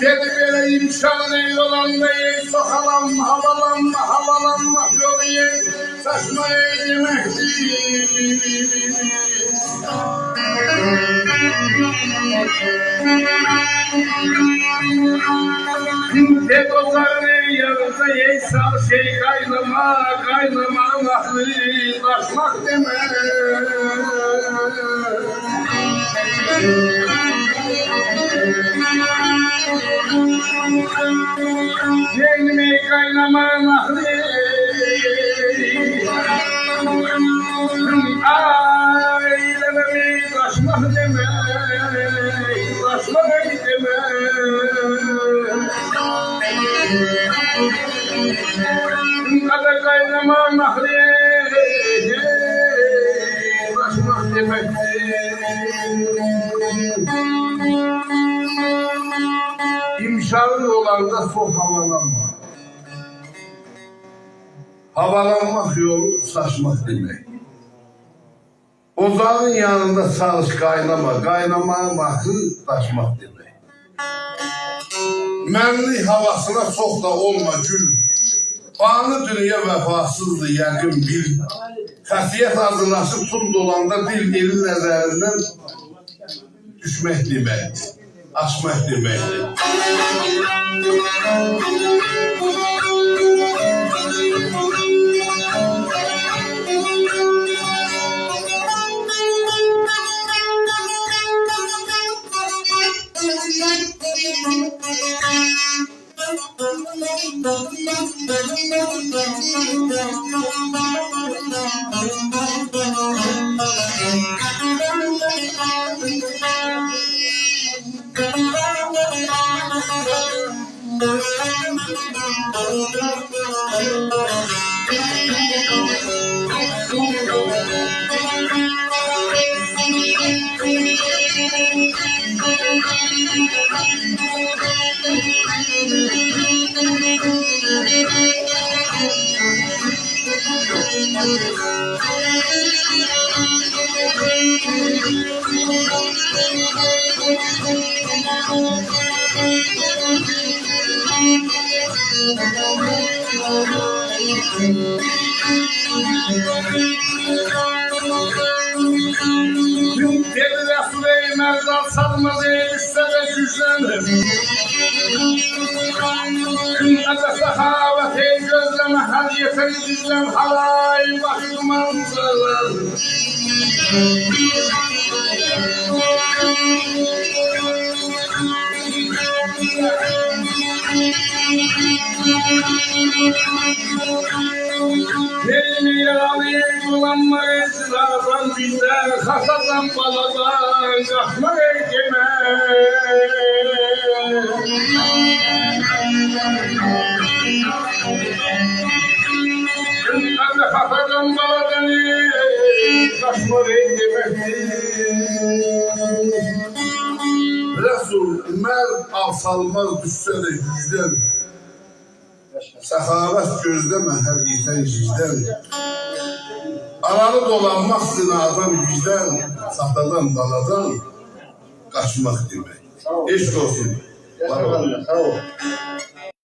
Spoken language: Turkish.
Dedi böyle imşan ey yolanda ey sokalanma havalanma havalanma yolu ey saçma ey demekti. Dedi o zarın ey yanında ey sal şey kaynama kaynama mahlı başmak demek. Cehnime kaynama mahli ailememi taşmak demek taşmak demek kada kaynama mahli taşmak demek. İmşanlı yollarda çok havalanma. Havalanmak yolu saçmak demek. Ocağın yanında çalış kaynama, kaynamaya bakı taşmak demek. Mənli havasına çok da olma gül. Anı dünya vefasızdır yakın bil. Xəsiyyət hazırlaşıp tüm dolanda dil elin nəzərindən düşmək demək. Açmak demektir. Dedi Resul-i Mevzal salmadı düşse de güçlenir. Kıymete sahavet ey gözleme her yeteri dizlem halay bakı manzalar. Elini yaralıya bulanma esrafan bizden hasadan baladan kaçma eykeme. Kınlarda hasadan baladan kaçma eykeme. Resul Ömer alsalmaz düşse de güçten. Səxavət gözləmə hər yetən gizdən. Aralı dolanmaq zinadan vicdən, saxtadan daladan qaçmaq demək. Eşq olsun. Sağ ol.